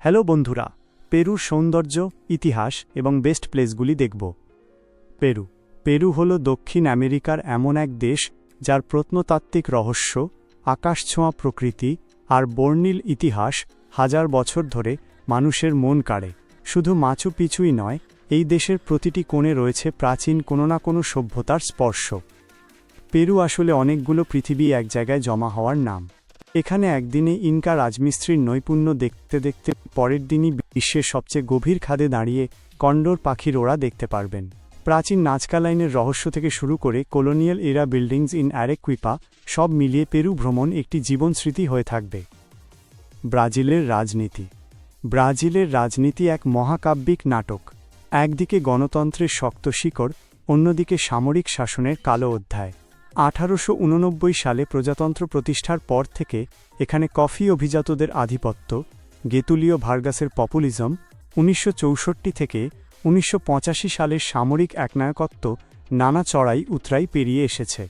Hello বন্ধুরা, পেরুর সৌন্দর্য, ইতিহাস এবং বেস্ট প্লেসগুলি দেখব। পেরু হল দক্ষিণ আমেরিকার এমন এক দেশ যার প্রত্নতাত্ত্বিক রহস্য, আকাশছোঁয়া প্রকৃতি আর বর্ণিল ইতিহাস হাজার বছর ধরে মানুষের মন কাড়ে। শুধু মাচু পিচুই নয়, এই দেশের প্রতিটি কোণে রয়েছে প্রাচীন কোনো না কোনো সভ্যতার স্পর্শ। পেরু আসলে অনেকগুলো পৃথিবী এক জায়গায় জমা হওয়ার নাম। এখানে একদিনে ইনকা রাজমিস্ত্রির নৈপুণ্য দেখতে দেখতে পরের দিনই বিশ্বের সবচেয়ে গভীর খাদে দাঁড়িয়ে কন্ডোর পাখির ওড়া দেখতে পারবেন। প্রাচীন নাজকা লাইনের রহস্য থেকে শুরু করে কলোনিয়াল এরা বিল্ডিংস ইন আরেকুইপা, সব মিলিয়ে পেরু ভ্রমণ একটি জীবনস্মৃতি হয়ে থাকবে। ব্রাজিলের রাজনীতি এক মহাকাব্যিক নাটক। একদিকে গণতন্ত্রের শক্ত শিকড়, অন্যদিকে সামরিক শাসনের কালো অধ্যায়। 1889 সালে প্রজাতন্ত্র প্রতিষ্ঠার পর থেকে এখানে কফি অভিজাতদের আধিপত্য, গেতুলিও ভার্গাসের পপুলিজম, 1964 থেকে 1985 সালের সামরিক একনায়কত্ব নানা চড়াই উতরাই পেরিয়ে এসেছে।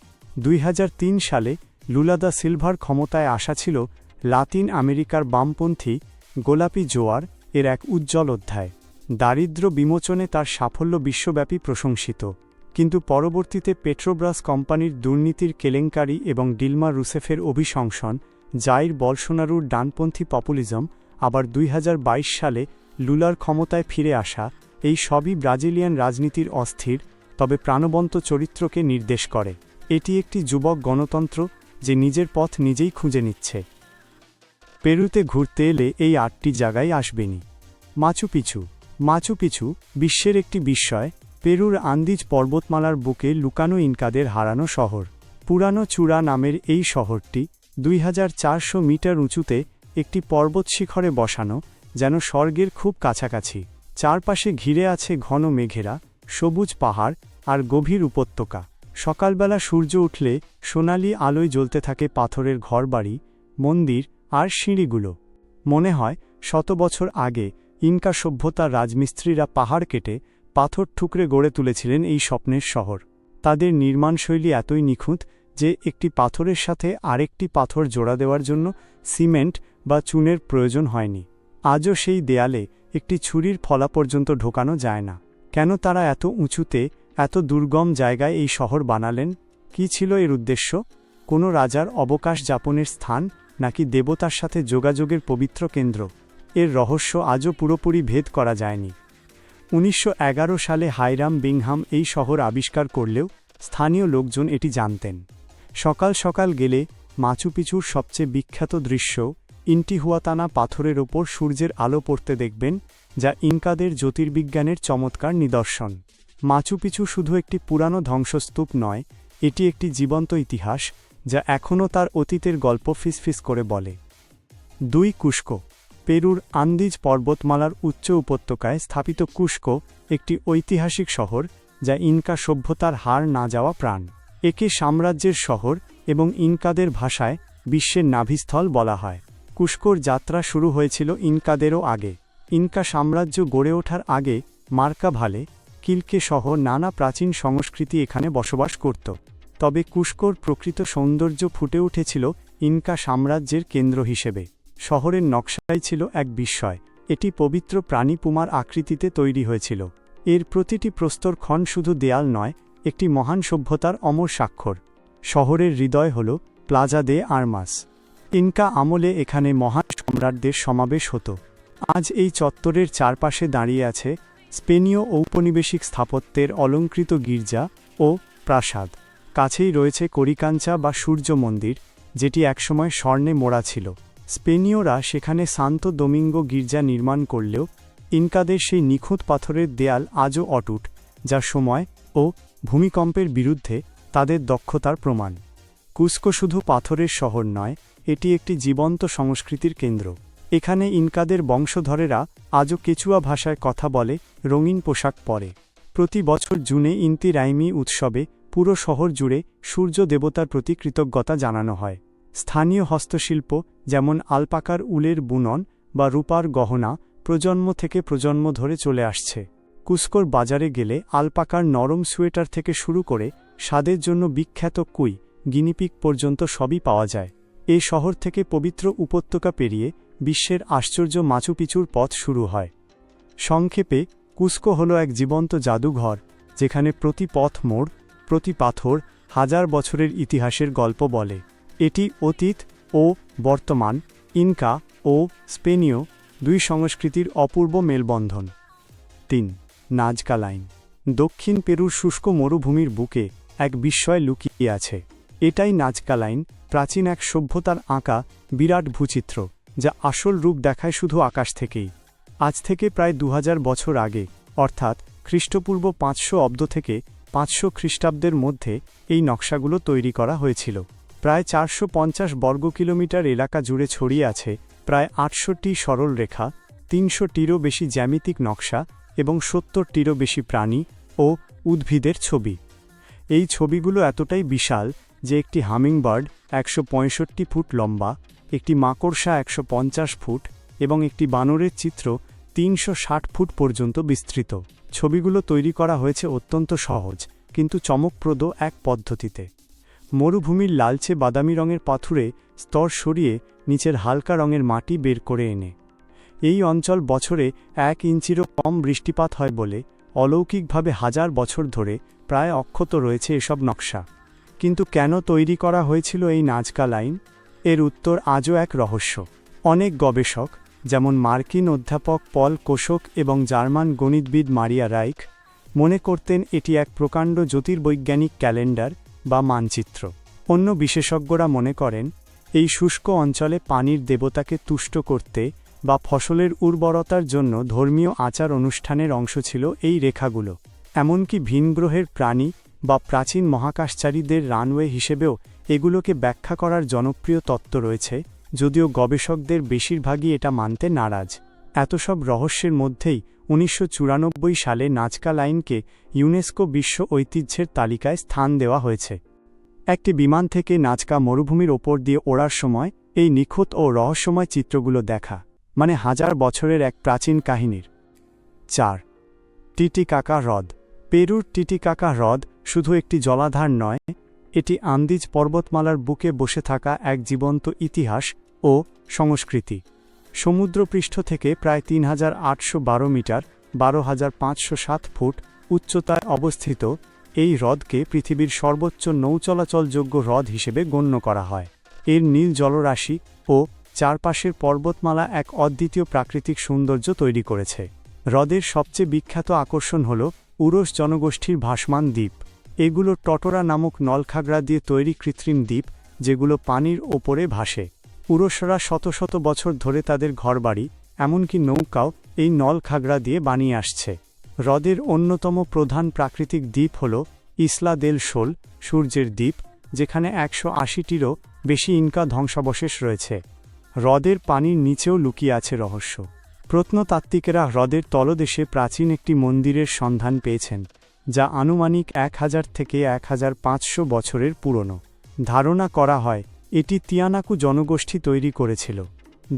2003 সালে লুলা দা সিলভার ক্ষমতায় আসা ছিল লাতিন আমেরিকার বামপন্থী গোলাপি জোয়ার এর এক উজ্জ্বল অধ্যায়। দারিদ্র্য বিমোচনে তার সাফল্য বিশ্বব্যাপী প্রশংসিত, কিন্তু পরবর্তীতে পেট্রোব্রাস কোম্পানির দুর্নীতির কেলেঙ্কারি এবং ডিলমা রুসেফের অভিশংসন, জাইর বলসোনারোর ডানপন্থী পপুলিজম, আবার 2022 সালে লুলার ক্ষমতায় ফিরে আসা, এই সবই ব্রাজিলিয়ান রাজনীতির অস্থির তবে প্রাণবন্ত চরিত্রকে নির্দেশ করে। এটি একটি যুবক গণতন্ত্র যে নিজের পথ নিজেই খুঁজে নিচ্ছে। পেরুতে ঘুরতে এলে এই 8টি জায়গায় আসবেনই। মাচু পিচু বিশ্বের একটি বিস্ময়। পেরুর আন্দিজ পর্বতমালার বুকে লুকানো ইনকাদের হারানো শহর। পুরানো চূড়া নামের এই শহরটি 2400 মিটার উঁচুতে একটি পর্বতশিখরে বসানো, যেন স্বর্গের খুব কাছাকাছি। চারপাশে ঘিরে আছে ঘন মেঘেরা, সবুজ পাহাড় আর গভীর উপত্যকা। সকালবেলা সূর্য উঠলে সোনালি আলোয় জ্বলতে থাকে পাথরের ঘরবাড়ি, মন্দির আর সিঁড়িগুলো। মনে হয় শত বছর আগে ইনকা সভ্যতার রাজমিস্ত্রিরা পাহাড় কেটে পাথর ঠুকরে গড়ে তুলেছিলেন এই স্বপ্নের শহর। তাদের নির্মাণশৈলী এতই নিখুঁত যে একটি পাথরের সাথে আরেকটি পাথর জোড়া দেওয়ার জন্য সিমেন্ট বা চুনের প্রয়োজন হয়নি। আজও সেই দেয়ালে একটি ছুরির ফলা পর্যন্ত ঢোকানো যায় না। কেন তারা এত উঁচুতে, এত দুর্গম জায়গায় এই শহর বানালেন? কী ছিল এর উদ্দেশ্য? কোনো রাজার অবকাশ যাপনের স্থান, নাকি দেবতার সাথে যোগাযোগের পবিত্র কেন্দ্র? এর রহস্য আজও পুরোপুরি ভেদ করা যায়নি। 1911 সালে হাইরাম বিংহাম এই শহর আবিষ্কার করলেও স্থানীয় লোকজন এটি জানতেন। সকাল সকাল গেলে মাচু পিচুর সবচেয়ে বিখ্যাত দৃশ্য ইন্টিহুয়াতানা পাথরের ওপর সূর্যের আলো পড়তে দেখবেন, যা ইনকাদের জ্যোতির্বিজ্ঞানের চমৎকার নিদর্শন। মাচু পিচু শুধু একটি পুরানো ধ্বংসস্তূপ নয়, এটি একটি জীবন্ত ইতিহাস যা এখনও তার অতীতের গল্প ফিসফিস করে বলে। 2 কুস্কো। পেরুর আন্দিজ পর্বতমালার উচ্চ উপত্যকায় স্থাপিত কুস্কো একটি ঐতিহাসিক শহর যা ইনকা সভ্যতার হার না যাওয়া প্রাণ। একে সাম্রাজ্যের শহর এবং ইনকাদের ভাষায় বিশ্বের নাভিস্থল বলা হয়। কুস্কোর যাত্রা শুরু হয়েছিল ইনকাদেরও আগে। ইনকা সাম্রাজ্য গড়ে ওঠার আগে মার্কা ভালে, কিলকে সহ নানা প্রাচীন সংস্কৃতি এখানে বসবাস করত। তবে কুস্কোর প্রকৃত সৌন্দর্য ফুটে উঠেছিল ইনকা সাম্রাজ্যের কেন্দ্র হিসেবে। শহরের নকশাই ছিল এক বিস্ময়। এটি পবিত্র প্রাণী পুমার আকৃতিতে তৈরি হয়েছিল। এর প্রতিটি প্রস্তরক্ষণ শুধু দেয়াল নয়, একটি মহান সভ্যতার অমর স্বাক্ষর। শহরের হৃদয় হল প্লাজা দে আর্মাস। ইনকা আমলে এখানে মহান সম্রাটদের সমাবেশ হতো। আজ এই চত্বরের চারপাশে দাঁড়িয়ে আছে স্পেনীয় ঔপনিবেশিক স্থাপত্যের অলঙ্কৃত গির্জা ও প্রাসাদ। কাছেই রয়েছে করিকাঞ্চা বা সূর্য মন্দির, যেটি একসময় স্বর্ণে মোড়া ছিল। স্পেনীয়রা সেখানে সান্তো দোমিঙ্গো গির্জা নির্মাণ করলেও ইনকাদের সেই নিখুঁত পাথরের দেয়াল আজও অটুট, যা সময় ও ভূমিকম্পের বিরুদ্ধে তাদের দক্ষতার প্রমাণ। কুস্কো শুধু পাথরের শহর নয়, এটি একটি জীবন্ত সংস্কৃতির কেন্দ্র। এখানে ইনকাদের বংশধরেরা আজও কেচুয়া ভাষায় কথা বলে, রঙিন পোশাক পরে। প্রতি বছর জুনে ইন্তি রাইমি উৎসবে পুরো শহর জুড়ে সূর্য দেবতার প্রতি কৃতজ্ঞতা জানানো হয়। স্থানীয় হস্তশিল্প যেমন আলপাকার উলের বুনন বা রূপার গহনা প্রজন্ম থেকে প্রজন্ম ধরে চলে আসছে। কুস্কোর বাজারে গেলে আলপাকার নরম সোয়েটার থেকে শুরু করে স্বাদের জন্য বিখ্যাত কুই, গিনিপিগ পর্যন্ত সবই পাওয়া যায়। এই শহর থেকে পবিত্র উপত্যকা পেরিয়ে বিশ্বের আশ্চর্য মাচু পিচুর পথ শুরু হয়। সংক্ষেপে, কুস্কো হল এক জীবন্ত জাদুঘর, যেখানে প্রতি পথ মোড়, প্রতি পাথর হাজার বছরের ইতিহাসের গল্প বলে। এটি অতীত ও বর্তমান, ইনকা ও স্পেনীয় দুই সংস্কৃতির অপূর্ব মেলবন্ধন। ৩. Nazca line. দক্ষিণ পেরুর শুষ্ক মরুভূমির বুকে এক বিস্ময় লুকিয়ে আছে। এটাই নাজকা লাইন, প্রাচীন এক সভ্যতার আঁকা বিরাট ভূচিত্র, যা আসল রূপ দেখায় শুধু আকাশ থেকেই। আজ থেকে প্রায় 2000 বছর আগে, অর্থাৎ খ্রিস্টপূর্ব 500 অব্দ থেকে 500 খ্রিস্টাব্দের মধ্যে এই নকশাগুলো তৈরি করা হয়েছিল। প্রায় 450 বর্গ কিলোমিটার এলাকা জুড়ে ছড়িয়ে আছে প্রায় 800টি সরল রেখা, 300টিরও বেশি জ্যামিতিক নকশা এবং 70টিরও বেশি প্রাণী ও উদ্ভিদের ছবি। এই ছবিগুলো এতটাই বিশাল যে একটি হামিংবার্ড 165 ফুট লম্বা, একটি মাকড়সা 150 ফুট এবং একটি বানরের চিত্র 360 ফুট পর্যন্ত বিস্তৃত। ছবিগুলো তৈরি করা হয়েছে অত্যন্ত সহজ কিন্তু চমকপ্রদ এক পদ্ধতিতে। মরুভূমির লালচে বাদামি রঙের পাথুরে স্তর সরিয়ে নিচের হালকা রঙের মাটি বের করে এনে। এই অঞ্চল বছরে 1 ইঞ্চিরও কম বৃষ্টিপাত হয় বলে অলৌকিকভাবে হাজার বছর ধরে প্রায় অক্ষত রয়েছে এসব নকশা। কিন্তু কেন তৈরি করা হয়েছিল এই নাজকা লাইন? এর উত্তর আজও এক রহস্য। অনেক গবেষক, যেমন মার্কিন অধ্যাপক পল কোশক এবং জার্মান গণিতবিদ মারিয়া রাইখ, মনে করতেন এটি এক প্রকাণ্ড জ্যোতির্বৈজ্ঞানিক ক্যালেন্ডার বা মানচিত্র। অন্য বিশেষজ্ঞরা মনে করেন এই শুষ্ক অঞ্চলে পানির দেবতাকে তুষ্ট করতে বা ফসলের উর্বরতার জন্য ধর্মীয় আচার অনুষ্ঠানের অংশ ছিল এই রেখাগুলো। এমনকি ভিনগ্রহের প্রাণী বা প্রাচীন মহাকাশচারীদের রানওয়ে হিসেবেও এগুলোকে ব্যাখ্যা করার জনপ্রিয় তত্ত্ব রয়েছে, যদিও গবেষকদের বেশিরভাগই এটা মানতে নারাজ। এত সব রহস্যের মধ্যেই 1994 সালে নাজকা লাইনকে ইউনেস্কো বিশ্ব ঐতিহ্যের তালিকায় স্থান দেওয়া হয়েছে। একটি বিমান থেকে নাজকা মরুভূমির ওপর দিয়ে ওড়ার সময় এই নিখুঁত ও রহস্যময় চিত্রগুলো দেখা মানে হাজার বছরের এক প্রাচীন কাহিনীর। 4. টিটিকাকা হ্রদ। পেরুর টিটিকাকা হ্রদ শুধু একটি জলাধার নয়, এটি আন্দিজ পর্বতমালার বুকে বসে থাকা এক জীবন্ত ইতিহাস ও সংস্কৃতি। সমুদ্রপৃষ্ঠ থেকে প্রায় 3812 মিটার 12507 ফুট উচ্চতায় অবস্থিত এই হ্রদকে পৃথিবীর সর্বোচ্চ নৌচলাচলযোগ্য হ্রদ হিসেবে গণ্য করা হয়। এর নীল জলরাশি ও চারপাশের পর্বতমালা এক অদ্বিতীয় প্রাকৃতিক সৌন্দর্য তৈরি করেছে। হ্রদের সবচেয়ে বিখ্যাত আকর্ষণ হল উরস জনগোষ্ঠীর ভাসমান দ্বীপ। এগুলো টটোরা নামক নলখাগড়া দিয়ে তৈরি কৃত্রিম দ্বীপ, যেগুলো পানির ওপরে ভাসে। উরসরা শত শত বছর ধরে তাদের ঘরবাড়ি, এমনকি নৌকাও এই নলখাগড়া দিয়ে বানিয়ে আসছে। হ্রদের অন্যতম প্রধান প্রাকৃতিক দ্বীপ হল ইসলা দেল সোল, সূর্যের দ্বীপ, যেখানে 180টিরও বেশি ইনকা ধ্বংসাবশেষ রয়েছে। হ্রদের পানির নিচেও লুকিয়ে আছে রহস্য। প্রত্নতাত্ত্বিকেরা হ্রদের তলদেশে প্রাচীন একটি মন্দিরের সন্ধান পেয়েছেন, যা আনুমানিক 1000 থেকে 1500 বছরের পুরনো। ধারণা করা হয় এটি তিয়ানাকু জনগোষ্ঠী তৈরি করেছিল।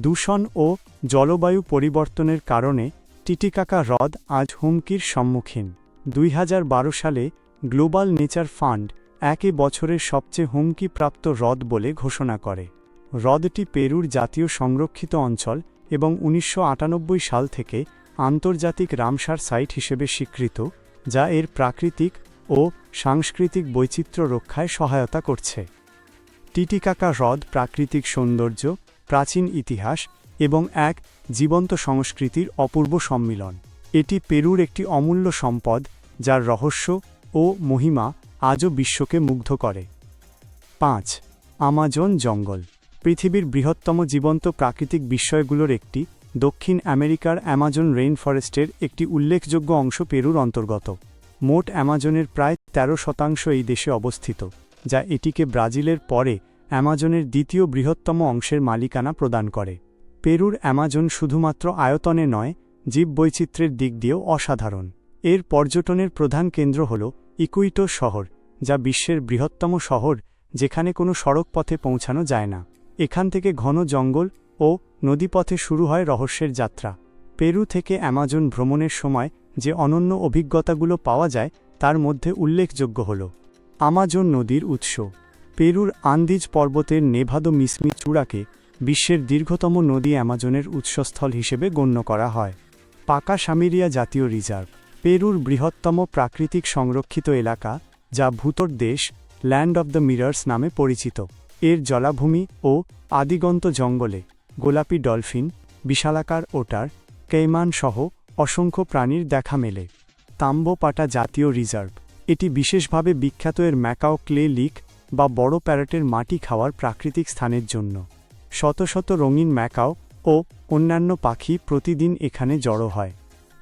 দূষণ ও জলবায়ু পরিবর্তনের কারণে টিটিকাকা হ্রদ আজ হুমকির সম্মুখীন। 2012 সালে গ্লোবাল নেচার ফান্ড একে বছরের সবচেয়ে হুমকিপ্রাপ্ত হ্রদ বলে ঘোষণা করে। হ্রদটি পেরুর জাতীয় সংরক্ষিত অঞ্চল এবং 1998 সাল থেকে আন্তর্জাতিক রামসার সাইট হিসেবে স্বীকৃত, যা এর প্রাকৃতিক ও সাংস্কৃতিক বৈচিত্র্য রক্ষায় সহায়তা করছে। টিটিকাকা হ্রদ প্রাকৃতিক সৌন্দর্য, প্রাচীন ইতিহাস এবং এক জীবন্ত সংস্কৃতির অপূর্ব সম্মিলন। এটি পেরুর একটি অমূল্য সম্পদ, যার রহস্য ও মহিমা আজও বিশ্বকে মুগ্ধ করে। 5. আমাজন জঙ্গল। পৃথিবীর বৃহত্তম জীবন্ত প্রাকৃতিক বিস্ময়গুলোর একটি, দক্ষিণ আমেরিকার অ্যামাজন রেইনফরেস্টের একটি উল্লেখযোগ্য অংশ পেরুর অন্তর্গত। মোট অ্যামাজনের প্রায় 13% এই দেশে অবস্থিত, যা এটিকে ব্রাজিলের পরে অ্যামাজনের দ্বিতীয় বৃহত্তম অংশের মালিকানা প্রদান করে। পেরুর অ্যামাজন শুধুমাত্র আয়তনে নয়, জীববৈচিত্র্যের দিক দিয়েও অসাধারণ। এর পর্যটনের প্রধান কেন্দ্র হল ইকুইটোস শহর, যা বিশ্বের বৃহত্তম শহর যেখানে কোনো সড়কপথে পৌঁছানো যায় না। এখান থেকে ঘন জঙ্গল ও নদীপথে শুরু হয় রহস্যের যাত্রা। পেরু থেকে অ্যামাজন ভ্রমণের সময় যে অনন্য অভিজ্ঞতাগুলো পাওয়া যায় তার মধ্যে উল্লেখযোগ্য হল আমাজন নদীর উৎস। পেরুর আন্দিজ পর্বতের নেভাদো মিসমি চূড়াকে বিশ্বের দীর্ঘতম নদী অ্যামাজনের উৎসস্থল হিসেবে গণ্য করা হয়। পাকাসামিরিয়া জাতীয় রিজার্ভ পেরুর বৃহত্তম প্রাকৃতিক সংরক্ষিত এলাকা, যা ভূতর দেশ, ল্যান্ড অব দ্য মিরর্স নামে পরিচিত। এর জলাভূমি ও আদিগন্ত জঙ্গলে গোলাপি ডলফিন, বিশালাকার ওটার, কেইমান সহ অসংখ্য প্রাণীর দেখা মেলে। তাম্বোপাটা জাতীয় রিজার্ভ এটি বিশেষভাবে বিখ্যাত এর ম্যাকাও ক্লে লিক বা বড় প্যারটের মাটি খাওয়ার প্রাকৃতিক স্থানের জন্য। শত শত রঙিন ম্যাকাও ও অন্যান্য পাখি প্রতিদিন এখানে জড়ো হয়।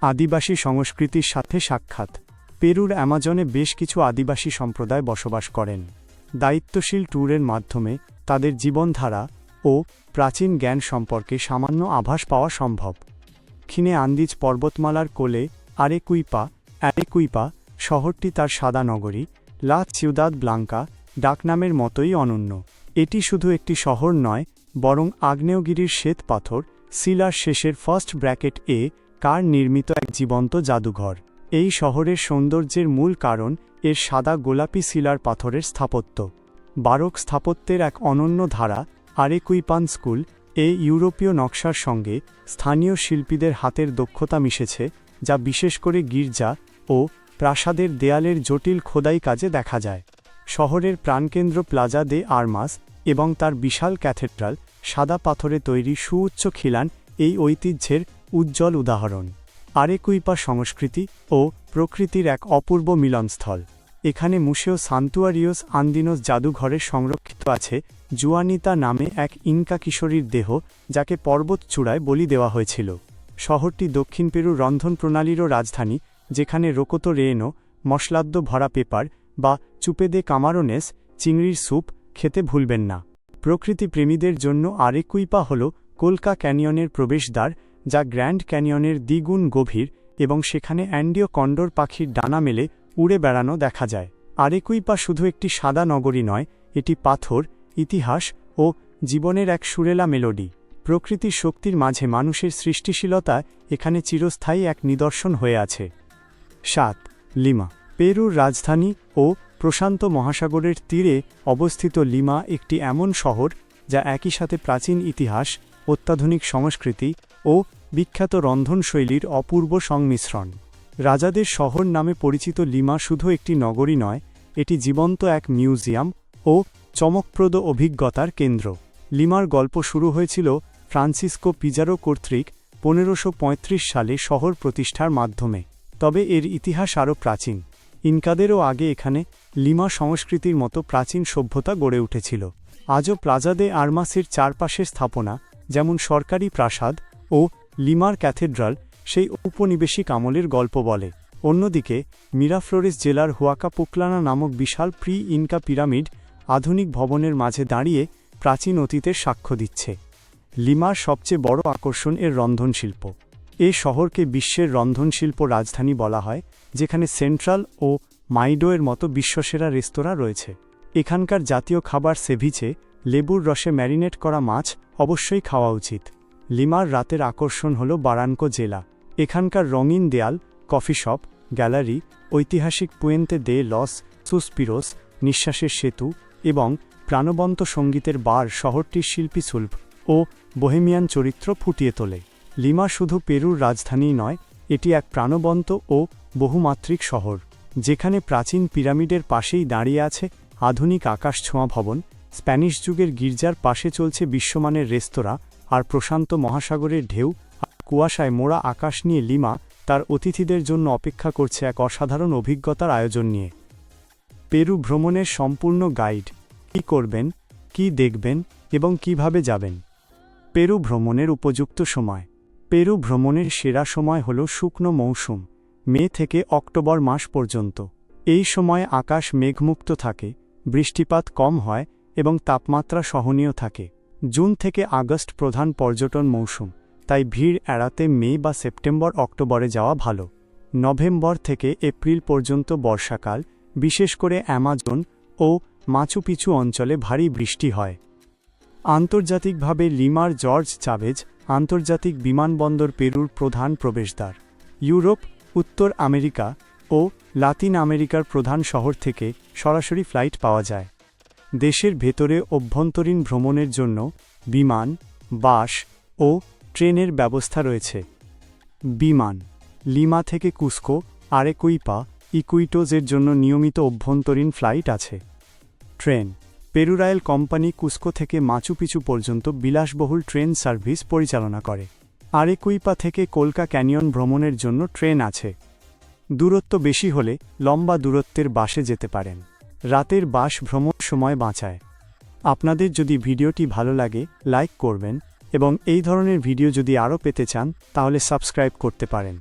আদিবাসী সংস্কৃতির সাথে সাক্ষাৎ পেরুর অ্যামাজনে বেশ কিছু আদিবাসী সম্প্রদায় বসবাস করেন। দায়িত্বশীল ট্যুরের মাধ্যমে তাদের জীবনধারা ও প্রাচীন জ্ঞান সম্পর্কে সামান্য আভাস পাওয়া সম্ভব। দক্ষিণে আন্দিজ পর্বতমালার কোলে আরেকুইপা শহরটি তার সাদা নগরী লা চিউদাদ ব্লাঙ্কা ডাকনামের মতোই অনন্য। এটি শুধু একটি শহর নয়, বরং আগ্নেয়গিরির শ্বেত পাথর সিলার শেষের কার নির্মিত এক জীবন্ত জাদুঘর। এই শহরের সৌন্দর্যের মূল কারণ এর সাদা গোলাপি সিলার পাথরের স্থাপত্য। বারোক স্থাপত্যের এক অনন্য ধারা আরেকুইপান স্কুল ইউরোপীয় নকশার সঙ্গে স্থানীয় শিল্পীদের হাতের দক্ষতা মিশেছে, যা বিশেষ করে গির্জা ও প্রাসাদের দেয়ালের জটিল খোদাই কাজে দেখা যায়। শহরের প্রাণকেন্দ্র প্লাজা দে আর্মাস এবং তার বিশাল ক্যাথেড্রাল, সাদা পাথরে তৈরি সুউচ্চ খিলান এই ঐতিহ্যের উজ্জ্বল উদাহরণ। আরেকুইপা সংস্কৃতি ও প্রকৃতির এক অপূর্ব মিলনস্থল। এখানে মুসেও সান্তুয়ারিওস আন্দিনোস জাদুঘরে সংরক্ষিত আছে জুয়ানিতা নামে এক ইনকা কিশোরীর দেহ, যাকে পর্বত চূড়ায় বলি দেওয়া হয়েছিল। শহরটি দক্ষিণ পেরুর রন্ধন প্রণালীরও রাজধানী, যেখানে রোকোতো রেয়েনো, মশলাদ্য ভরা পেপার বা চুপেদে কামারোনেস চিংড়ির স্যুপ খেতে ভুলবেন না। প্রকৃতিপ্রেমীদের জন্য আরেকুইপা হল কোলকা ক্যানিয়নের প্রবেশদ্বার, যা গ্র্যান্ড ক্যানিয়নের দ্বিগুণ গভীর এবং সেখানে অ্যান্ডিও কন্ডোর পাখির ডানা মেলে উড়ে বেড়ানো দেখা যায়। আরেকুইপা শুধু একটি সাদা নগরী নয়, এটি পাথর, ইতিহাস ও জীবনের এক সুরেলা মেলোডি। প্রকৃতির শক্তির মাঝে মানুষের সৃষ্টিশীলতা এখানে চিরস্থায়ী এক নিদর্শন হয়ে আছে। ৭. লিমা পেরুর রাজধানী ও প্রশান্ত মহাসাগরের তীরে অবস্থিত লিমা একটি এমন শহর যা একই সাথে প্রাচীন ইতিহাস, অত্যাধুনিক সংস্কৃতি ও বিখ্যাত রন্ধনশৈলীর অপূর্ব সংমিশ্রণ। রাজাদের শহর নামে পরিচিত লিমা শুধু একটি নগরী নয়, এটি জীবন্ত এক মিউজিয়াম ও চমকপ্রদ অভিজ্ঞতার কেন্দ্র। লিমার গল্প শুরু হয়েছিল ফ্রান্সিসকো পিজারো কর্তৃক 1535 সালে শহর প্রতিষ্ঠার মাধ্যমে, তবে এর ইতিহাস আরও প্রাচীন। ইনকাদেরও আগে এখানে লিমা সংস্কৃতির মতো প্রাচীন সভ্যতা গড়ে উঠেছিল। আজও প্লাজা দে আর্মাসের চারপাশের স্থাপনা, যেমন সরকারি প্রাসাদ ও লিমার ক্যাথেড্রাল, সেই উপনিবেশিক আমলের গল্প বলে। অন্যদিকে মিরাফ্লোরেস জেলার হুয়াকাপোক্লানা নামক বিশাল ইনকা পিরামিড আধুনিক ভবনের মাঝে দাঁড়িয়ে প্রাচীন অতীতের সাক্ষ্য দিচ্ছে। লিমার সবচেয়ে বড় আকর্ষণ এর রন্ধনশিল্প। এ শহরকে বিশ্বের রন্ধনশিল্প রাজধানী বলা হয়, যেখানে সেন্ট্রাল ও মাইডোয়ের মতো বিশ্বসেরা রেস্তোরাঁ রয়েছে। এখানকার জাতীয় খাবার সেভিচে, লেবুর রসে ম্যারিনেট করা মাছ অবশ্যই খাওয়া উচিত। লিমার রাতের আকর্ষণ হল বারানকো জেলা। এখানকার রঙিন দেয়াল, কফি শপ, গ্যালারি, ঐতিহাসিক পুয়েন্তে দে লস সুসপিরোস, নিঃশ্বাসের সেতু এবং প্রাণবন্ত সঙ্গীতের বার শহরটির শিল্পীসুলভ ও বোহেমিয়ান চরিত্র ফুটিয়ে তোলে। লিমা শুধু পেরুর রাজধানীই নয়, এটি এক প্রাণবন্ত ও বহুমাত্রিক শহর, যেখানে প্রাচীন পিরামিডের পাশেই দাঁড়িয়ে আছে আধুনিক আকাশছোঁয়া ভবন, স্প্যানিশ যুগের গির্জার পাশে চলছে বিশ্বমানের রেস্তোরাঁ, আর প্রশান্ত মহাসাগরের ঢেউ আর কুয়াশায় মোড়া আকাশ নিয়ে লিমা তার অতিথিদের জন্য অপেক্ষা করছে এক অসাধারণ অভিজ্ঞতার আয়োজন নিয়ে। পেরু ভ্রমণের সম্পূর্ণ গাইড। কী করবেন, কী দেখবেন এবং কিভাবে যাবেন। পেরু ভ্রমণের উপযুক্ত সময়। পেরু ভ্রমণের সেরা সময় হল শুকনো মৌসুম, মে থেকে অক্টোবর মাস পর্যন্ত। এই সময়ে আকাশ মেঘমুক্ত থাকে, বৃষ্টিপাত কম হয় এবং তাপমাত্রা সহনীয় থাকে। জুন থেকে আগস্ট প্রধান পর্যটন মৌসুম, তাই ভিড় এড়াতে মে বা সেপ্টেম্বর-অক্টোবরে যাওয়া ভালো। নভেম্বর থেকে এপ্রিল পর্যন্ত বর্ষাকাল, বিশেষ করে অ্যামাজন ও মাচু পিচু অঞ্চলে ভারী বৃষ্টি হয়। আন্তর্জাতিকভাবে লিমার জর্জ চাভেজ আন্তর্জাতিক বিমানবন্দর পেরুর প্রধান প্রবেশদ্বার। ইউরোপ, উত্তর আমেরিকা ও লাতিন আমেরিকার প্রধান শহর থেকে সরাসরি ফ্লাইট পাওয়া যায়। দেশের ভেতরে অভ্যন্তরীণ ভ্রমণের জন্য বিমান, বাস ও ট্রেনের ব্যবস্থা রয়েছে। বিমান, লিমা থেকে কুস্কো, আরেকুইপা, ইকুইটোজের জন্য নিয়মিত অভ্যন্তরীণ ফ্লাইট আছে। ট্রেন, পেরুরাইল কোম্পানি কুস্কো থেকে মাচু পিচু পর্যন্ত বিলাসবহুল ট্রেন সার্ভিস পরিচালনা করে। আরেকুইপা থেকে কলকা ক্যানিয়ন ভ্রমণের জন্য ট্রেন আছে। দূরত্ব বেশি হলে লম্বা দূরত্বের বাসে যেতে পারেন। রাতের বাস ভ্রমণ সময় বাঁচায়। আপনাদের যদি ভিডিওটি ভালো লাগে লাইক করবেন এবং এই ধরনের ভিডিও যদি আরও পেতে চান তাহলে সাবস্ক্রাইব করতে পারেন।